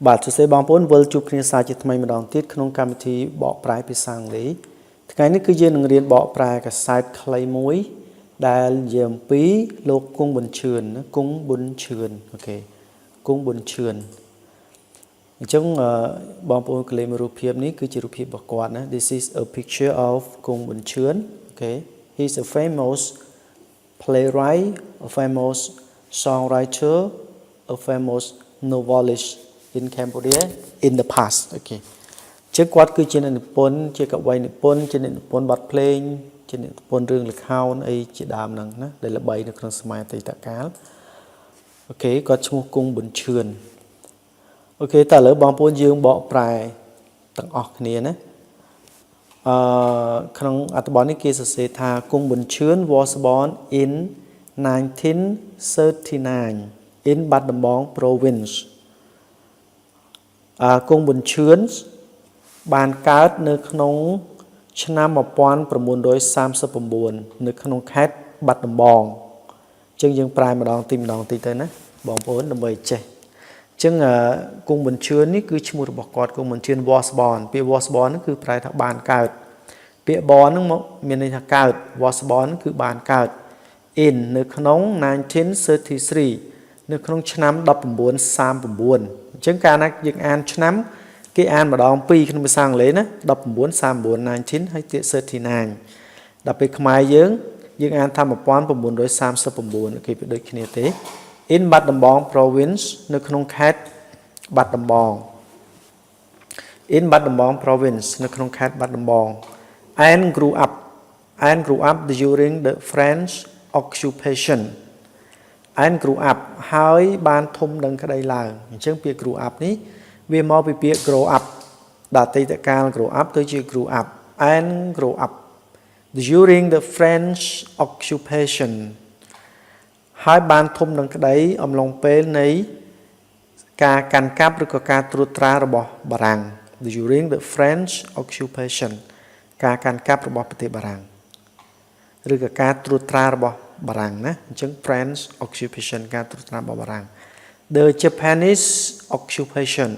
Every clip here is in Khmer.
បាទសួស្តីបងប្អូនវិលជួបគ្នាសាជាថ្មីម្ដងទៀតក្នុងកម្មវិធីបកប្រែភាសាអង់គ្លេសថ្ងៃនេះគឺយើងនឹងរៀនបកប្រែកាសែតខ្លីមួយដែលនិយាយអំពីលោកគង់ប៊ុនឈឿនណាគង់ប៊ុនឈឿនអូខេគង់ប៊ុនឈឿនអញ្ចឹងបងប្អូនកលេមើលរូបភាពនេះគឺជារូបភាពរបស់គាត់ណា This is a picture of គង់ប៊ុនឈឿន okay he's a famous playwright a famous songwriter a famous novelist in Cambodia in the past okay ជាគាត់គឺជាអ្នកនិពន្ធជាកវីនិពន្ធជាអ្នកនិពន្ធបទភ្លេងជាអ្នកនិពន្ធរឿងល្ខោនអីជាដើមហ្នឹងណាដែលល្បីនៅក្នុងសម័យអតីតកាលអូខេគាត់ឈ្មោះគង់ប៊ុនឈឿនអូខេតើឥឡូវបងប្អូនយើងបកប្រែទាំងអស់គ្នាណាក្នុងអត្ថបទនេះគេសរសេរថាគង់ប៊ុនឈឿន was born in 1939 in Bat Dambong province គង់ប៊ុនឈឿនបានកើតនៅក្នុងឆ្នាំ1939នៅក្នុងខេត្តបាត់ដំបងអញ្ចឹងយើងប្រែម្ដងតិចទៅណាបងប្អូនដើម្បីចេះអញ្ចឹងគង់ប៊ុនឈឿននេះគឺឈ្មោះរបស់គាត់គង់ប៊ុនឈឿន was born ពាក្យ was born ហ្នឹងគឺប្រែថាបានកើតពាក្យ born ហ្នឹងមកមានន័យថាកើត was born គឺបានកើត in នៅក្នុង1933នៅក្នុងឆ្នាំ1939អញ្ចឹងកាលណាយើងអានឆ្នាំគេអានម្ដងពីរក្នុងភាសាអង់គ្លេសណា1939 19ហើយទៀត39ដល់ពេលខ្មែរយើងអានថា1939គេដូចគ្នាទេ in បាត់ដំបង province នៅក្នុងខេត្តបាត់ដំបង in បាត់ដំបង province នៅក្នុងខេត្តបាត់ដំបង and grew up during the French occupation and grew up ហើយបានធំដឹងក្តីឡើងអញ្ចឹងពាក្យ grew up នេះវាមកពីពាក្យ grow up ដល់អតីតកាល grow up ទៅជា grew up and grow up during the French occupation ហើយបានធំដឹងក្តីអំឡុងពេលនៃការកាន់កាប់ឬក៏ការត្រួតត្រារបស់បារាំង during the French occupation ការកាន់កាប់របស់ប្រទេសបារាំងឬក៏ការត្រួតត្រារបស់បារាំងណាអញ្ចឹង French occupation ការត្រួតត្រារបស់បារាំង the Japanese occupation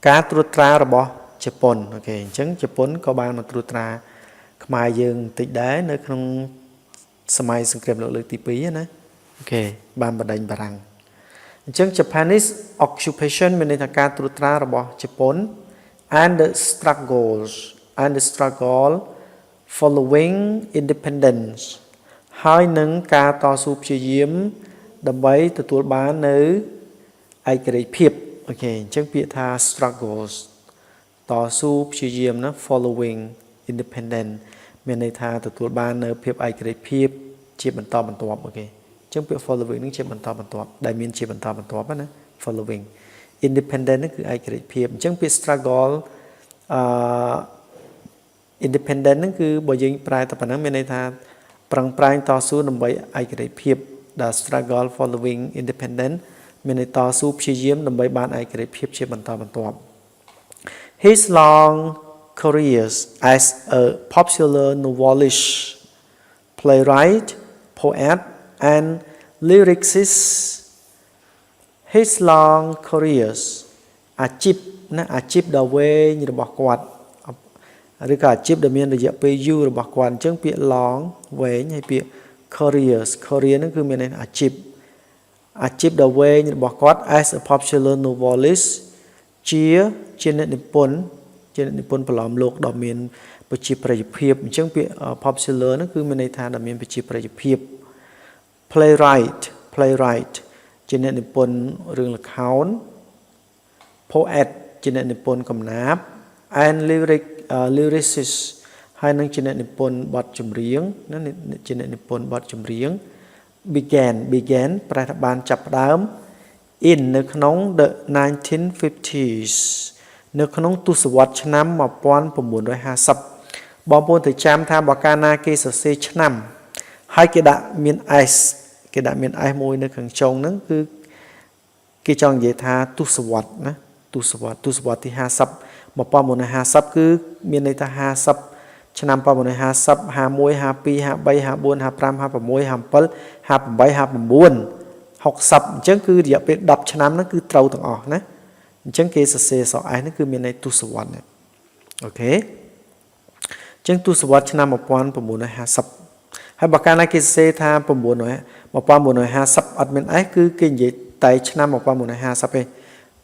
ការត្រួតត្រារបស់ជប៉ុនអូខេអញ្ចឹងជប៉ុនក៏បានមកត្រួតត្រាខ្មែរយើងបន្តិចដែរនៅក្នុងសម័យសង្គ្រាមលោកលើកទី2ណាអូខេបានបណ្ដេញបារាំងអញ្ចឹង Japanese occupation មានន័យថាការត្រួតត្រារបស់ជប៉ុន and the struggle following independence ហើយនឹងការតស៊ូព្យាយាមដើម្បីទទួលបាននៅឯករាជ្យភាពអូខេអញ្ចឹងពាក្យថា struggles តស៊ូព្យាយាមណា following independent មានន័យថាទទួលបាននៅភាពឯករាជ្យភាពជាបន្តបន្ទាប់អូខេអញ្ចឹងពាក្យ following នេះជាបន្តបន្ទាប់ដែលមានជាបន្តបន្ទាប់ណា following independent នេះគឺឯករាជ្យភាពអញ្ចឹងពាក្យ struggle independent ហ្នឹងគឺបើយើងប្រែតែប៉ុណ្ណឹងមានន័យថាប្រឹងប្រែងតស៊ូដើម្បីឯករាជ្យភាពដែល struggle following independent មានន័យតស៊ូព្យាយាមដើម្បីបានឯករាជ្យភាពជាបន្តបន្ទាប់ His long careers as a popular novelist playwright poet and lyricist his long careers អាជីពណាអាជីពដ៏វែងរបស់គាត់ឬក៏អាជីពដែលមានរយៈពេលយូររបស់គាត់អញ្ចឹងពាក្យ long វែងហើយពាក្យ career ហ្នឹងគឺមានន័យអាជីពដ៏វែងរបស់គាត់ as a popular novelist ជាអ្នកនិពន្ធប្រឡំលោកដ៏មានប្រជាប្រិយភាពអញ្ចឹងពាក្យ popular ហ្នឹងគឺមានន័យថាដ៏មានប្រជាប្រិយភាព playwright ជាអ្នកនិពន្ធរឿងល្ខោន poet ជាអ្នកនិពន្ធកំណាព្យ and lyricist ហើយនឹងជាអ្នកនិពន្ធបទចម្រៀងណាជាអ្នកនិពន្ធបទចម្រៀង began ប្រែថាបានចាប់ផ្ដើម in នៅក្នុង the 1950s នៅក្នុងទសវត្សរ៍ឆ្នាំ1950បងប្អូនទៅចាំថាបើកាលណាគេសរសេរឆ្នាំហើយគេដាក់មាន s មួយនៅខាងចុងហ្នឹងគឺគេចង់និយាយថាទសវត្សរ៍ណាទសវត្សរ៍ទី50 1950គឺមានន័យថា50ឆ្នាំ1950 51 52 53 54 55 56 57 58 59 60អញ្ចឹងគឺរយៈពេល10ឆ្នាំហ្នឹងគឺត្រូវទាំងអស់ណា ចឹងគេសរសេរសអែហ្នឹងគឺមានន័យទសវត្សរ៍អូខេចឹងទសវត្សរ៍ឆ្នាំ1950ហើយបើកាលណាគេសរសេរថា1950អត់មានអេសគឺគេនិយាយតែឆ្នាំ1950ទេ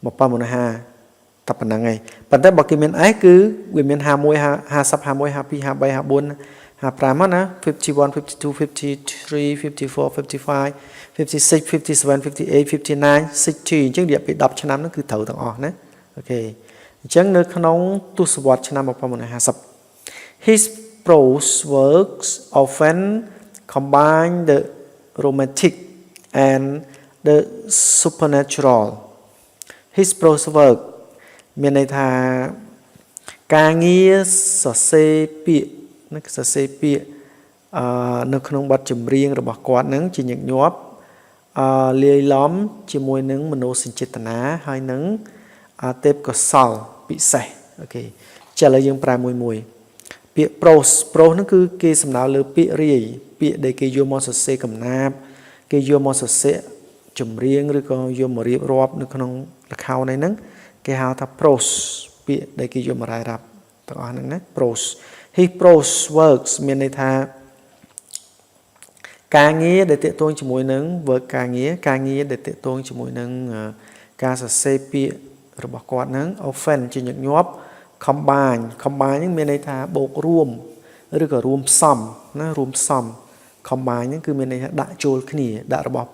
1950តែប៉ុណ្្នឹងឯងប៉ុន្តែបើគេមានអេសគឺវាមាន51 50 51 52 53 54 55ណា51 52 53 54 55 56 57 58 59 60អញ្ចឹងរយៈពេល10ឆ្នាំហ្នឹងគឺត្រូវទាំងអស់ណាអូខេអញ្ចឹងនៅក្នុងទសវត្សរ៍ឆ្នាំ1950 His prose works often combine the romantic and the supernatural His prose work មានន័យថាការងារសរសេរពាក្យសរសេរពាក្យនៅក្នុងបទចម្រៀងរបស់គាត់នឹងជាញឹកញាប់លាយឡំជាមួយនឹងមនោសញ្ចេតនាហើយនឹងទេពកោសល្យពិសេសអូខេចាឥឡូវយើងប្រែមួយពាក្យ prose ហ្នឹងគឺគេសំដៅលើពាក្យរាយពាក្យដែលគេយកមកសរសេរកំណាព្យគេយកមកសរសេរចម្រៀងឬក៏យកមករៀបរាប់នៅក្នុងល្ខោនហ្នឹងគេហៅថា prose ពាក្យដែលគេយកមករាយរាប់ទាំងអស់ហ្នឹងណា prose His prose works មានន័យថាការងារដែលទាក់ទងជាមួយនឹង work ការងារដែលទាក់ទងជាមួយនឹងការសរសេរពាក្យរបស់គាត់ហ្នឹង often ជាញឹកញាប់ combine ហ្នឹងមានន័យថាបូករួមឬក៏រួមផ្សំណារួមផ្សំ combine ហ្នឹងគឺមានន័យថាដាក់ចូលគ្នាដាក់របស់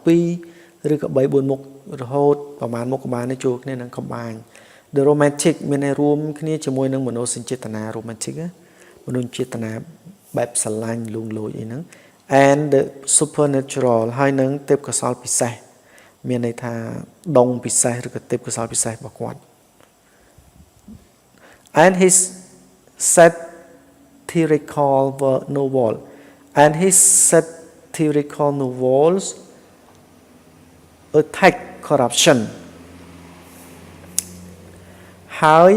2ឬក៏3 4មុខរហូតប្រហែលមុខក៏បានចូលគ្នានឹង combine the romantic មានន័យរួមគ្នាជាមួយនឹងមនោសញ្ចេតនា romantic ណាមនោសញ្ចេតនាបែបស្រឡាញ់លួងលោចអីហ្នឹង and the supernatural ហើយនឹងទេពកោសល្យពិសេសមានន័យថាដងពិសេសឬក៏ទេពកោសល្យពិសេសរបស់គាត់ and his satirical novel and his satirical novels attack corruption ហើយ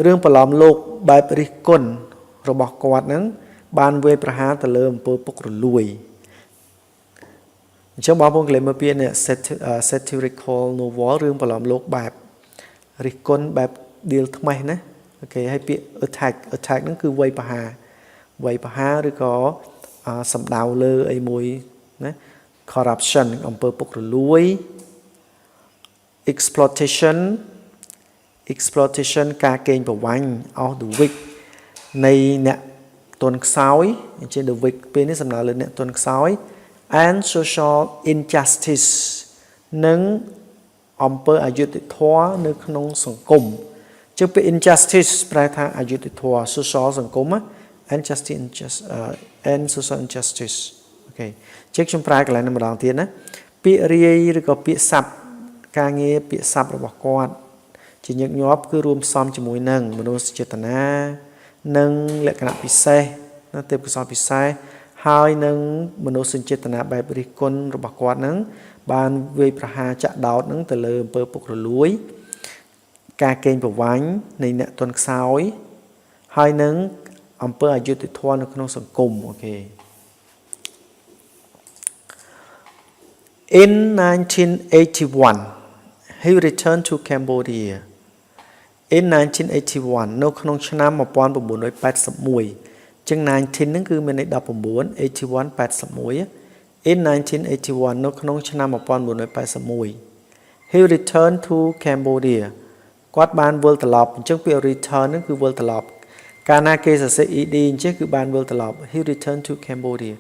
រឿងប្រឡំលោកបែបរិះគន់របស់គាត់ហ្នឹងបានវាយប្រហារទៅលើអំពើពុករលួយអញ្ចឹងបងប្អូនគេមើលពាក្យនេះ satirical novel រឿងប្រឡំលោកបែបរិះគន់បែប deal ថ្មីណាអូខេហើយពាក្យ attack ហ្នឹងគឺវាយប្រហារឬក៏សំដៅលើអីមួយណា corruption អំពើពុករលួយ exploitation ការកេងប្រវ័ញ្ច of the weak នៃអ្នកទន់ខ្សោយអញ្ចឹង the weak ពេលនេះសំដៅលើអ្នកទន់ខ្សោយ and social injustice និងអំពើអយុត្តិធម៌នៅក្នុងសង្គមអញ្ចឹងពាក្យ injustice ប្រែថាអយុត្តិធម៌ social សង្គម and social injustice អូខេជិះខ្ញុំប្រែកន្លែងនេះម្ដងទៀតណាពាក្យរាយឬក៏ពាក្យស័ព្ទការងារពាក្យស័ព្ទរបស់គាត់ជាញឹកញាប់គឺរួមផ្សំជាមួយនឹងមនោសញ្ចេតនានិងលក្ខណៈពិសេសណាទេពកោសល្យពិសេសហើយនឹងមនោសញ្ចេតនាបែបរិះគន់របស់គាត់នឹងបានវាយប្រហារចាក់ដោតនឹងទៅលើអំពើពុករលួយការកេងប្រវ័ញ្ចនៃអ្នកទន់ខ្សោយហើយនឹងអំពើអយុត្តិធម៌នៅក្នុងសង្គមអូខេ In 1981 he returned to Cambodia in 1981 នៅក្នុងឆ្នាំ1981ចឹង19ហ្នឹងគឺមានន័យ19 81 81 in 1981នៅក្នុងឆ្នាំ1981 he returned to Cambodia គាត់បានវិលត្រឡប់អញ្ចឹងពាក្យ return ហ្នឹងគឺវិលត្រឡប់កាលណាគេសរសេរ ed អញ្ចឹងគឺបានវិលត្រឡប់ he returned to Cambodia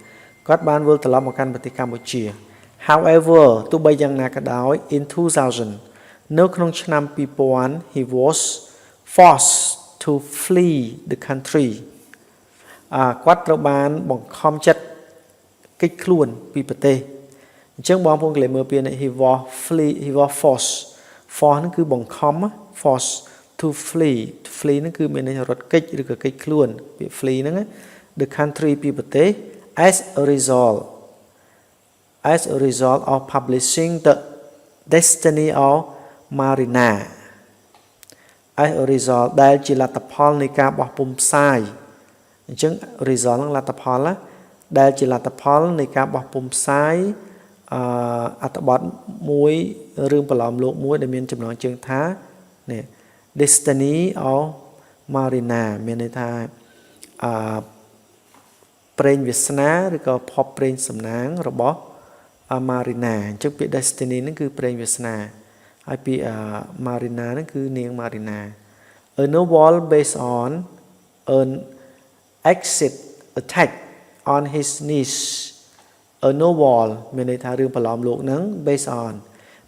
គាត់បានវិលត្រឡប់មកកាន់ប្រទេសកម្ពុជា however ទោះបីយ៉ាងណាក៏ដោយ in 2000 នៅក្នុងឆ្នាំ2000 he was forced to flee the country គាត់ត្រូវបានបង្ខំចិត្តគេចខ្លួនពីប្រទេសអញ្ចឹងបងប្អូនគេមើលពីនេះ he was forced ហ្នឹងគឺបង្ខំ force to flee ហ្នឹងគឺមានន័យថារត់គេចឬក៏គេចខ្លួនពាក្យ flee ហ្នឹង the country ពីប្រទេស as a result of publishing the destiny of Marina as a result ដែលជាលទ្ធផលនៃការបោះពុម្ពផ្សាយអញ្ចឹង result ហ្នឹងលទ្ធផលណាដែលជាលទ្ធផលនៃការបោះពុម្ពផ្សាយអត្ថបទមួយរឿងប្រឡំលោកមួយដែលមានចំណងជើងថា nè destiny of Marina មានន័យថាប្រេងវាសនាឬក៏ភពប្រេងសំណាងរបស់ Marina អញ្ចឹងពាក្យ destiny ហ្នឹងគឺប្រេងវាសនាហើយពាក្យ Marina ហ្នឹងគឺនាង Marina a novel based on an exit attack on his niece a novel មានន័យថារឿងប្រឡំលោកហ្នឹង based on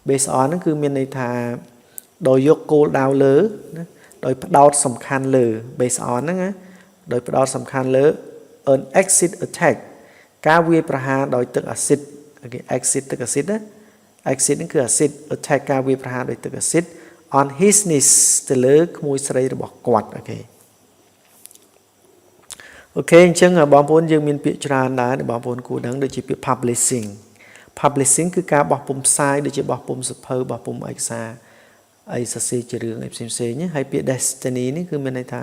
ហ្នឹងគឺមានន័យថាដោយយកគោលដៅលើណាដោយផ្ដោតសំខាន់លើ based on ហ្នឹងណាដោយផ្ដោតសំខាន់លើ an exit attack ការវាយប្រហារដោយទឹកអាស៊ីតគេ exit ទឹកអាស៊ីតណា exit ហ្នឹងគឺ acid attack ការវាយប្រហារដោយទឹកអាស៊ីត on his niece ទៅលើក្មួយស្រីរបស់គាត់អូខេអញ្ចឹងបងប្អូនយើងមានពាក្យច្រើនដែរដែលបងប្អូនគួរដឹងដូចជាពាក្យ publishing គឺការបោះពុម្ពផ្សាយដូចជាបោះពុម្ពសភៅបោះពុម្ពឯកសារអីសរសេរជារឿងអីផ្សេងៗហើយពាក្យ destiny នេះគឺមានន័យថា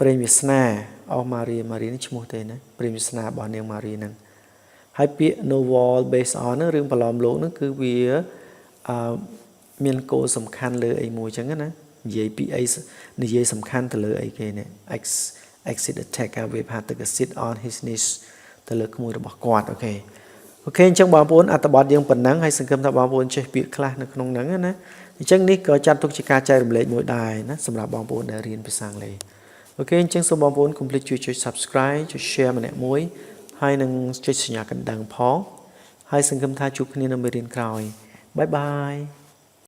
ព្រេងវាសនាអស់ Maria នេះឈ្មោះទេណាព្រេងវាសនារបស់នាង Maria ហ្នឹងហើយពាក្យ novel based on ហ្នឹងរឿងប្រឡំលោកហ្នឹងគឺវាមានគោលសំខាន់លើអីមួយចឹងណានិយាយពីអីនិយាយសំខាន់ទៅលើអីគេនេះ exit attack ការវាយប្រហារទឹកអាស៊ីត on his niece ទៅលើក្មួយរបស់គាត់អូខេអញ្ចឹងបងប្អូនអត្ថបទយើងប៉ុណ្ណឹងហើយសង្ឃឹមថាបងប្អូនចេះពាក្យខ្លះនៅក្នុងហ្នឹងណាអញ្ចឹងនេះក៏ចាត់ទុកជាការចែករំលែកមួយដែរណាសម្រាប់បងប្អូនដែលរៀនភាសាអង់គ្លេសអញ្ចឹងសូមបងប្អូនកុំភ្លេចជួយ subscribe ជួយ share ម្នាក់មួយហើយនឹងចុចសញ្ញាកណ្ដឹងផងហើយសង្ឃឹមថាជួបគ្នានៅមេរៀនក្រោយបាយបាយ